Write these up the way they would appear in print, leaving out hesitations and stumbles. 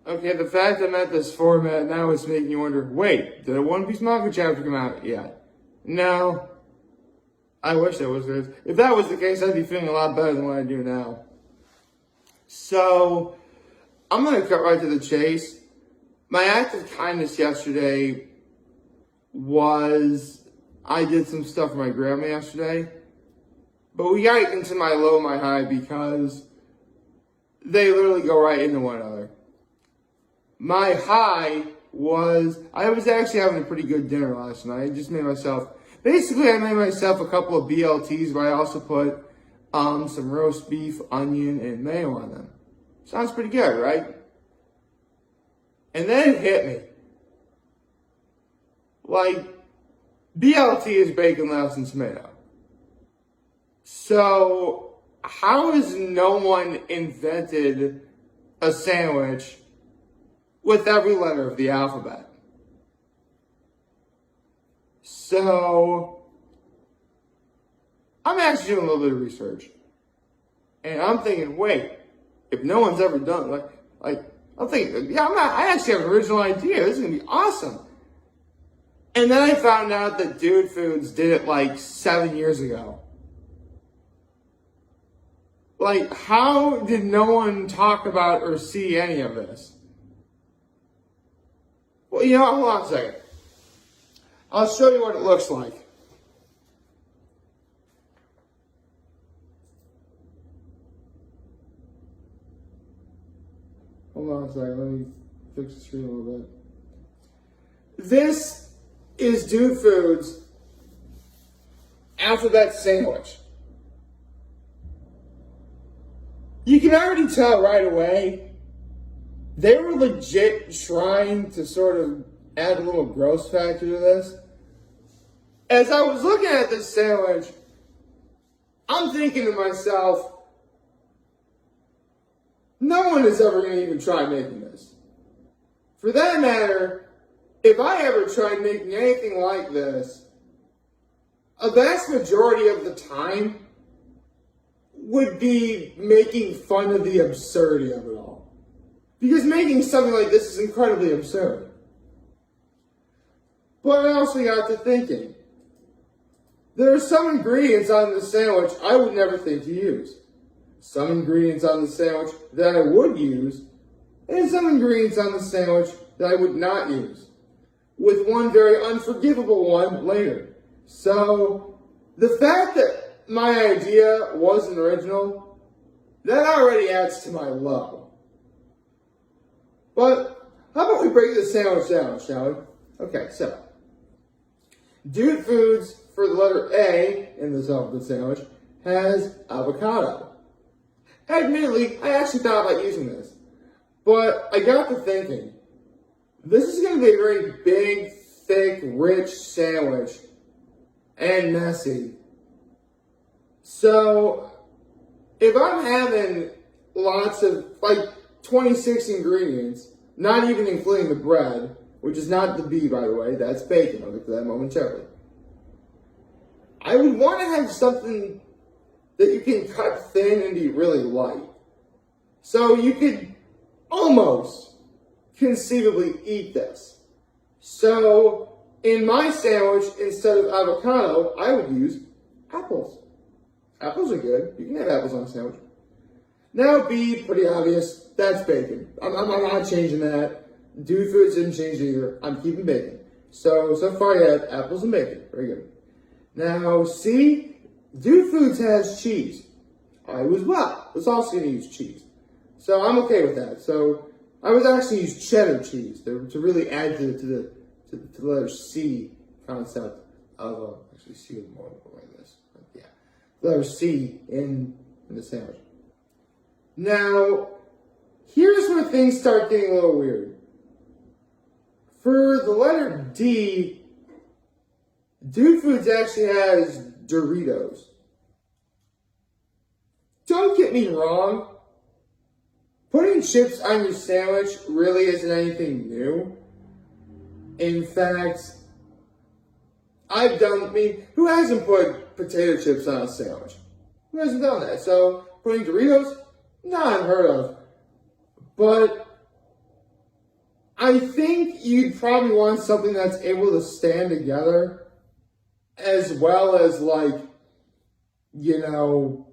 Okay, the fact I'm at this format now is making you wonder, wait, did a One Piece manga chapter come out yet? No. I wish that was this. If that was the case, I'd be feeling a lot better than what I do now. So, I'm going to cut right to the chase. My act of kindness yesterday was, I did some stuff for my grandma yesterday. But we got into my low, my high, because they literally go right into one another. My high was, I was actually having a pretty good dinner last night. I just made myself, basically I made myself a couple of BLTs, but I also put some roast beef, onion, and mayo on them. Sounds pretty good, right? And then it hit me. Like, BLT is bacon, lettuce, and tomato. So, how has no one invented a sandwich with every letter of the alphabet? So, I'm actually doing a little bit of research. And I'm thinking, wait, if no one's ever done I'm thinking, yeah, I actually have an original idea. This is going to be awesome. And then I found out that Dude Foods did it like 7 years ago. Like, how did no one talk about or see any of this? Well, you know, hold on a second. I'll show you what it looks like. Hold on a second. Let me fix the screen a little bit. This is Dude Foods alphabet sandwich. You can already tell right away they were legit trying to sort of add a little gross factor to this. As I was looking at this sandwich, I'm thinking to myself, no one is ever going to even try making this. For that matter, if I ever tried making anything like this, a vast majority of the time would be making fun of the absurdity of it all. Because making something like this is incredibly absurd. But I also got to thinking, there are some ingredients on this sandwich I would never think to use. Some ingredients on the sandwich that I would use, and some ingredients on the sandwich that I would not use. With one very unforgivable one later. So, the fact that my idea wasn't original, that already adds to my low. But, how about we break this sandwich down, shall we? Okay, so, Dude Foods, for the letter A in this alphabet sandwich, has avocado. Admittedly, I actually thought about using this, but I got to thinking, this is going to be a very big, thick, rich sandwich, and messy. So, if I'm having lots of, 26 ingredients, not even including the bread, which is not the B, by the way, that's bacon, I'll get to that momentarily. I would want to have something that you can cut thin and be really light. So you could almost conceivably eat this. So in my sandwich, instead of avocado, I would use apples. Apples are good. You can have apples on a sandwich. Now B, pretty obvious, that's bacon. I'm not changing that. Dude Foods didn't change either. I'm keeping bacon. So far you have apples and bacon. Very good. Now C, Dude Foods has cheese. I was also going to use cheese. So I'm okay with that. So I was actually use cheddar cheese to really add to the letter C concept of, actually C is more like this. But yeah. The letter C in the sandwich. Now, here's where things start getting a little weird. For the letter D, Dude Foods actually has Doritos. Don't get me wrong. Putting chips on your sandwich really isn't anything new. In fact, who hasn't put potato chips on a sandwich? Who hasn't done that? So, putting Doritos? Not unheard of. But I think you'd probably want something that's able to stand together, as well as like, you know,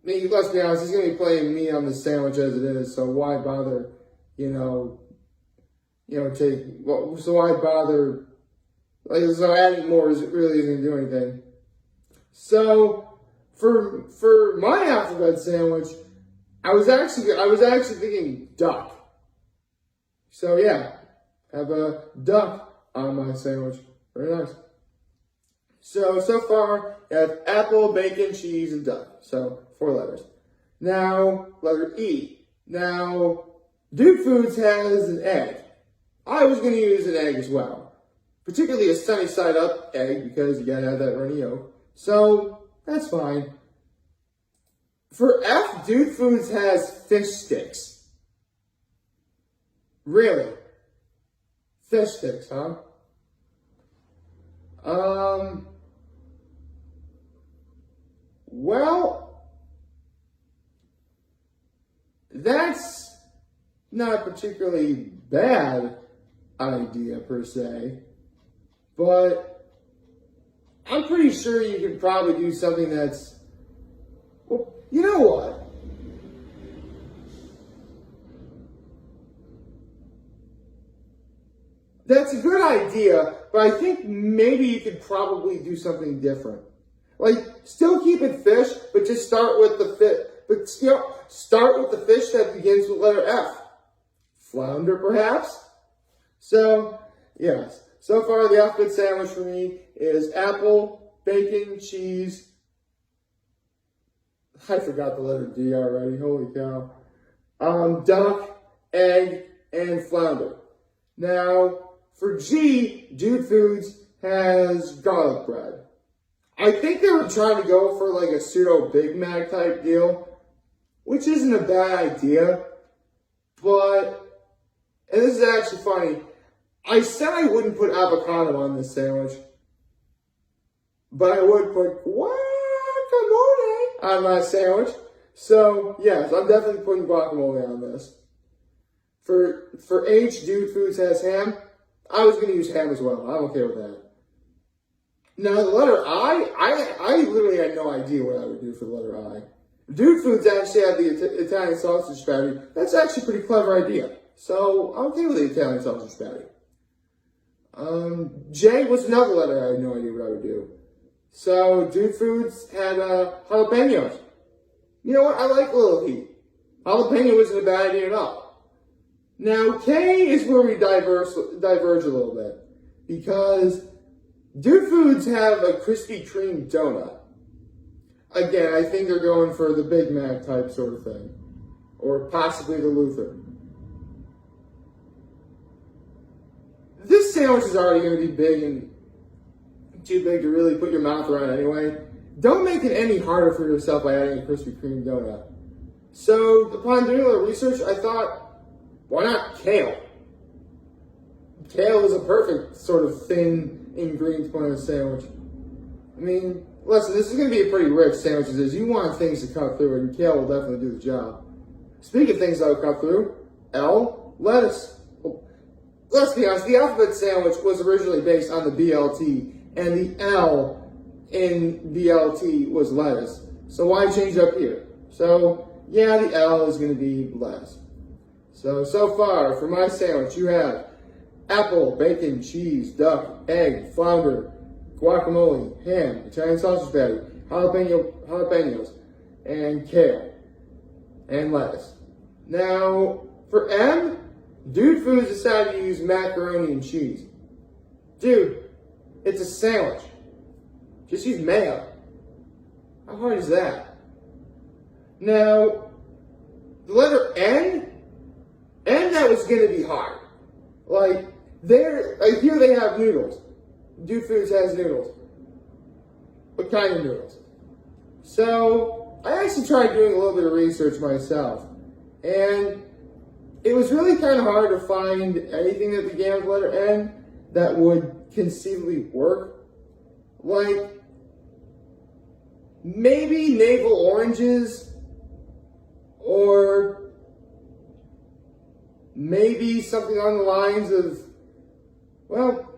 I mean, let's be honest, he's going to be playing meat on the sandwich as it is, so why bother, so why bother, so adding more really isn't going to do anything. So, for my alphabet sandwich, I was actually thinking duck. So yeah, have a duck on my sandwich. Very nice. So far, you have apple, bacon, cheese, and duck. So, 4 letters. Now, letter E. Now, Dude Foods has an egg. I was going to use an egg as well. Particularly a sunny side up egg, because you gotta have that runny yolk. So, that's fine. For F, Dude Foods has fish sticks. Really? Fish sticks, huh? Well, that's not a particularly bad idea per se, but I'm pretty sure you could probably do something that's, well, you know what? That's a good idea, but I think maybe you could probably do something different. Like, still keep it fish, but just start with the start with the fish that begins with letter F. Flounder, perhaps? So, yes. So far, the alphabet sandwich for me is apple, bacon, cheese. I forgot the letter D already. Holy cow. Duck, egg, and flounder. Now, for G, Dude Foods has garlic bread. I think they were trying to go for like a pseudo Big Mac type deal, which isn't a bad idea, but, and this is actually funny, I said I wouldn't put avocado on this sandwich, but I would put guacamole on my sandwich. So, yes, I'm definitely putting guacamole on this. For H, Dude Foods has ham. I was going to use ham as well. I'm okay with that. Now, the letter I literally had no idea what I would do for the letter I. Dude Foods actually had the Italian sausage patty. That's actually a pretty clever idea. So, I'm okay with the Italian sausage patty. J was another letter I had no idea what I would do. So, Dude Foods had jalapenos. You know what? I like a little heat. Jalapeno isn't a bad idea at all. Now, K is where we diverge a little bit. Because Dude Foods have a Krispy Kreme donut. Again, I think they're going for the Big Mac type sort of thing. Or possibly the Luther. This sandwich is already going to be big and too big to really put your mouth around anyway. Don't make it any harder for yourself by adding a Krispy Kreme donut. So, upon doing a little research, I thought, why not kale? Kale is a perfect sort of thin ingredient to put on a sandwich. I mean, listen, this is going to be a pretty rich sandwich. You want things to cut through, and kale will definitely do the job. Speaking of things that will cut through, L, lettuce. Let's be honest, the alphabet sandwich was originally based on the BLT, and the L in BLT was lettuce. So why change up here? So, yeah, the L is going to be lettuce. So far, for my sandwich, you have apple, bacon, cheese, duck, egg, flounder, guacamole, ham, Italian sausage patty, jalapenos, and kale, and lettuce. Now, for M, Dude Foods decided to use macaroni and cheese. Dude, it's a sandwich. Just use mayo. How hard is that? Now, the letter N, that was going to be hard. Like here they have noodles. Dude Foods has noodles. What kind of noodles? So, I actually tried doing a little bit of research myself. And it was really kind of hard to find anything that began with letter N that would conceivably work. Like, maybe navel oranges, or maybe something on the lines of, well,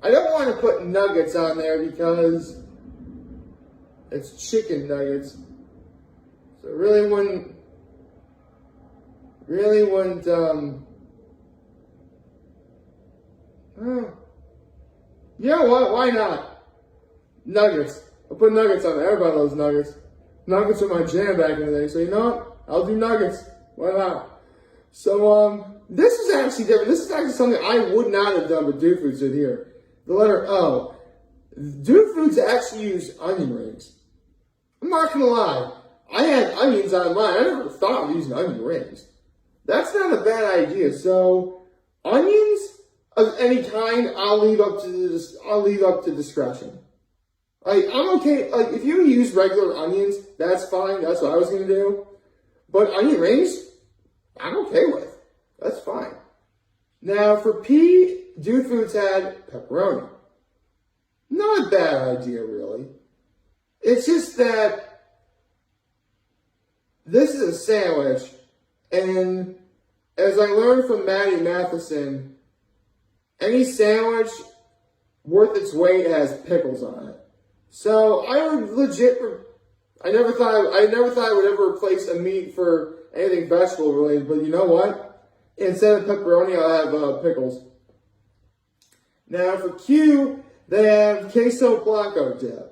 I don't want to put nuggets on there because it's chicken nuggets. So it really wouldn't, you know what? Why not? Nuggets. I'll put nuggets on there. Everybody loves nuggets. Nuggets were my jam back in the day. So you know what? I'll do nuggets. Why not? So this is actually different. This is actually something I would not have done, but Dude Foods did here. The letter O. Dude Foods actually use onion rings. I'm not gonna lie. I had onions on mine. I never thought of using onion rings. That's not a bad idea. So onions of any kind, I'll leave up to discretion. Like, I'm okay. Like, if you use regular onions, that's fine. That's what I was gonna do. But onion rings, I'm okay with. That's fine. Now for P, Dude Foods had pepperoni. Not a bad idea, really. It's just that this is a sandwich, and as I learned from Maddie Matheson, any sandwich worth its weight has pickles on it. So I never thought I would ever replace a meat for anything vegetable related, but you know what? Instead of pepperoni, I'll have pickles. Now for Q, they have queso blanco dip.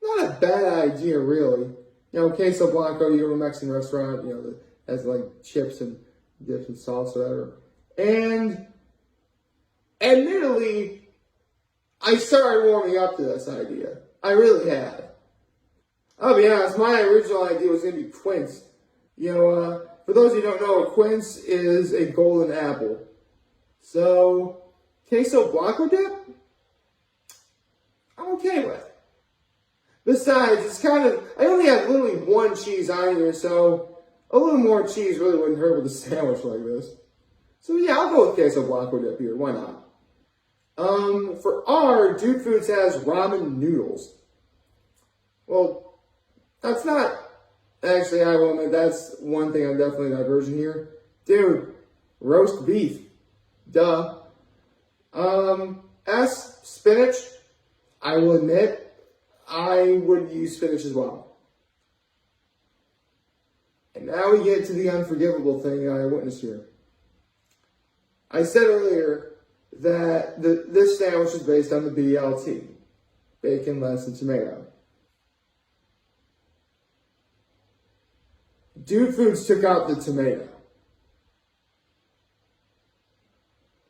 Not a bad idea, really. You know, queso blanco, you go to a Mexican restaurant, you know, that has like chips and dips and sauce, whatever. And admittedly, I started warming up to this idea. I really have. I'll be honest, my original idea was going to be quince. You know, for those of you who don't know, a quince is a golden apple. So, queso blanco dip, I'm okay with. Besides, it's kind of, I only have literally one cheese on here, so a little more cheese really wouldn't hurt with a sandwich like this. So yeah, I'll go with queso blanco dip here. Why not? For R, Dude Foods has ramen noodles. Well, that's not, actually, I will admit, that's one thing I'm definitely diverging here. Dude, roast beef. Duh. S, spinach. I will admit, I would use spinach as well. And now we get to the unforgivable thing I witnessed here. I said earlier that this sandwich is based on the BLT, bacon, lettuce, and tomato. Dude Foods took out the tomato.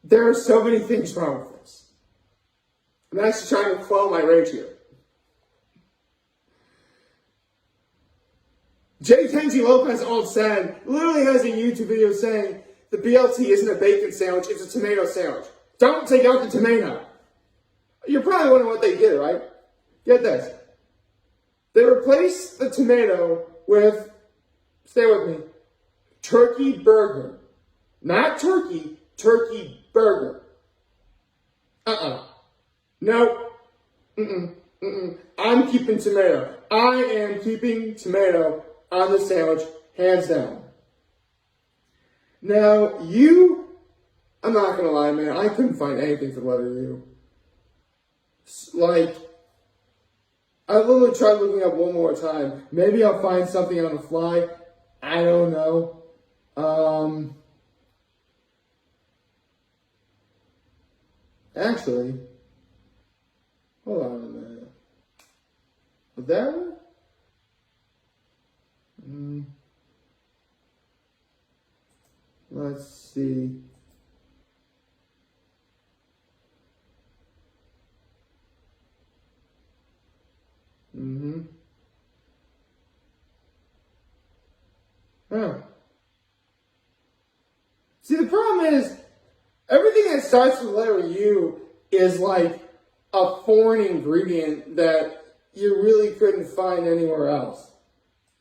There are so many things wrong with this. I'm actually trying to quell my rage here. J. Kenji Lopez all said, literally has a YouTube video saying, the BLT isn't a bacon sandwich, it's a tomato sandwich. Don't take out the tomato. You're probably wondering what they did, right? Get this. They replaced the tomato with, stay with me, turkey burger. Not turkey, turkey burger. Nope. I'm keeping tomato. I am keeping tomato on the sandwich, hands down. Now, I'm not gonna lie, man, I couldn't find anything for the letter U. Like, I literally tried looking up one more time. Maybe I'll find something on the fly. I don't know. Actually, hold on a minute. Was that one? Let's see. See, the problem is, everything that starts with the letter U is like a foreign ingredient that you really couldn't find anywhere else.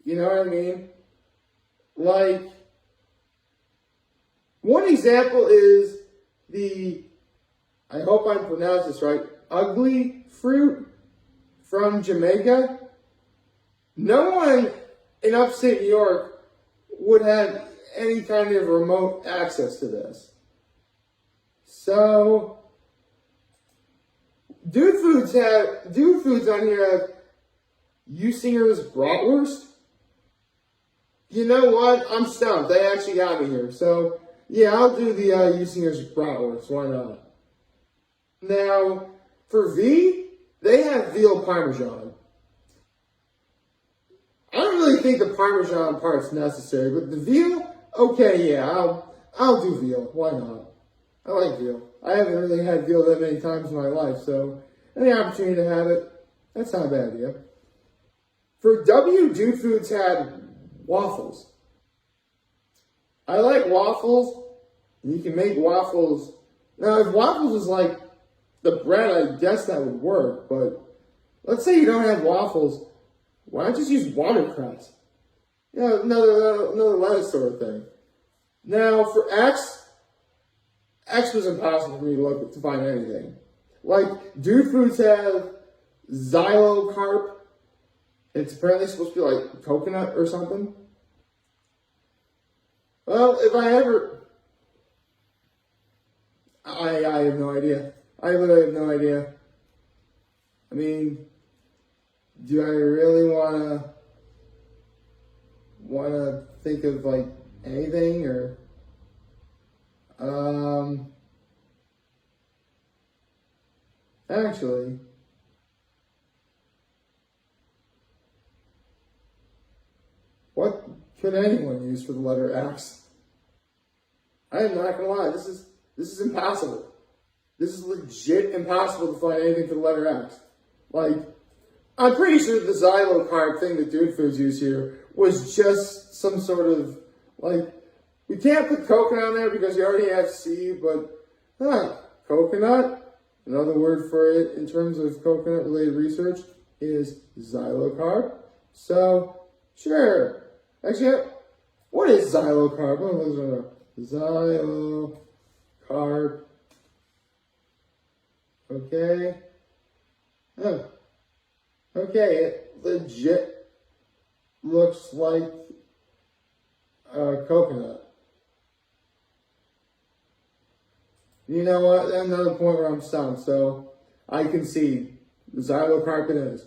You know what I mean? Like, one example is I hope I'm pronouncing this right, ugly fruit from Jamaica. No one in upstate New York would have any kind of remote access to this. So, Dude Foods on here have Usinger's Bratwurst. You know what? I'm stumped. They actually got me here. So, yeah, I'll do the Usinger's Bratwurst. Why not? Now, for V, they have veal parmesan. I don't really think the parmesan part's necessary, but the veal, okay, yeah, I'll do veal. Why not? I like veal. I haven't really had veal that many times in my life, so any opportunity to have it, that's not a bad idea. For W, Dude Foods had waffles. I like waffles. You can make waffles. Now, if waffles is like the bread, I guess that would work, but let's say you don't have waffles. Why not just use watercress? Yeah, another lettuce sort of thing. Now, for X was impossible for me to find anything. Like, Dude Foods have xylocarp. It's apparently supposed to be like coconut or something. Well, if I ever... I have no idea. I literally have no idea. I mean, do I really wanna think of like anything or actually what could anyone use for the letter X? I am not gonna lie, this is impossible. This is legit impossible to find anything for the letter X. Like, I'm pretty sure the xylocarp thing that Dude Foods used here was just some sort of, like, we can't put coconut on there because you already have C, but, coconut, another word for it in terms of coconut-related research is xylocarp. So, sure. Actually, what is xylocarp? Xylocarp. Okay. Oh. Okay, it legit looks like coconut. You know what? That's another point where I'm stumped. So I concede. Xylocarp it is.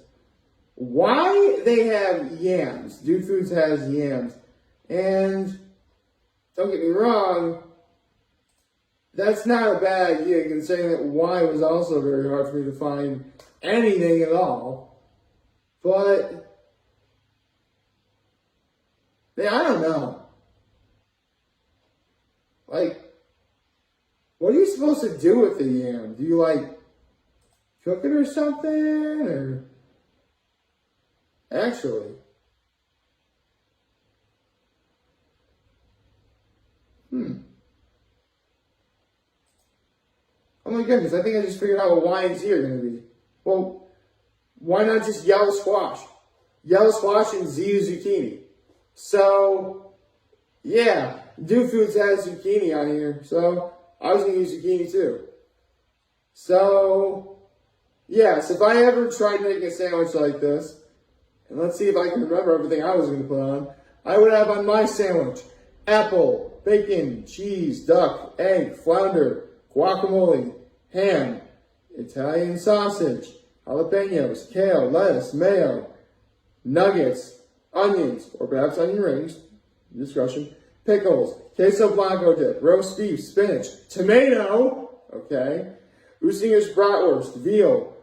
Why they have yams? Dude Foods has yams. And don't get me wrong, that's not a bad idea considering that Y was also very hard for me to find anything at all. But, man, I don't know. Like, what are you supposed to do with the yam? Do you, like, cook it or something? Or, actually, oh my goodness, I think I just figured out what Y and Z are going to be. Well, why not just yellow squash? Yellow squash and Z zucchini. So, yeah, Dude Foods has zucchini on here, so I was going to use zucchini too. So, yes, if I ever tried making a sandwich like this, and let's see if I can remember everything I was going to put on, I would have on my sandwich apple, bacon, cheese, duck, egg, flounder, guacamole, ham, Italian sausage, jalapenos, kale, lettuce, mayo, nuggets, onions, or perhaps onion rings, discretion, pickles, queso blanco dip, roast beef, spinach, tomato, okay, Usinger's bratwurst, veal,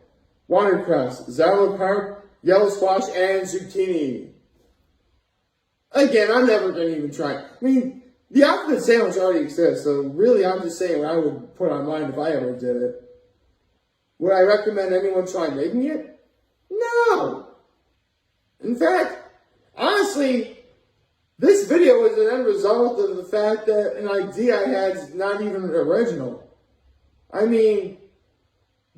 watercress, xylocarp, yellow squash, and zucchini. Again, I'm never going to even try. I mean, the alphabet sandwich already exists, so really I'm just saying what I would put on mine if I ever did it. Would I recommend anyone try making it? No! In fact, honestly, this video is an end result of the fact that an idea I had is not even original. I mean,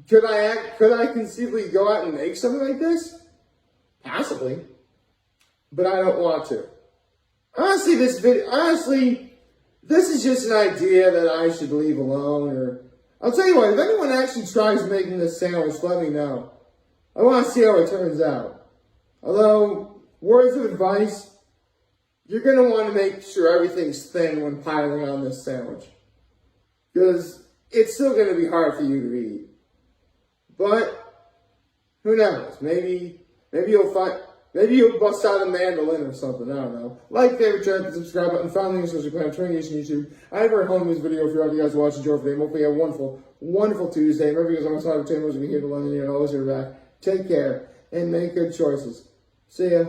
could I conceivably go out and make something like this? Possibly. But I don't want to. Honestly, this is just an idea that I should leave alone, or I'll tell you what, if anyone actually tries making this sandwich, let me know. I want to see how it turns out. Although, words of advice, you're going to want to make sure everything's thin when piling on this sandwich. Because it's still going to be hard for you to eat. But who knows? Maybe you'll bust out a mandolin or something. I don't know. Like, favorite, share, and subscribe button. Found the social plan, Training Nation YouTube. I have a home news video for you guys to watch. Enjoy today. Hopefully you have a wonderful, wonderful Tuesday. Remember, you guys on my side of channels, we can hear the London and always hear back. Take care and make good choices. See ya.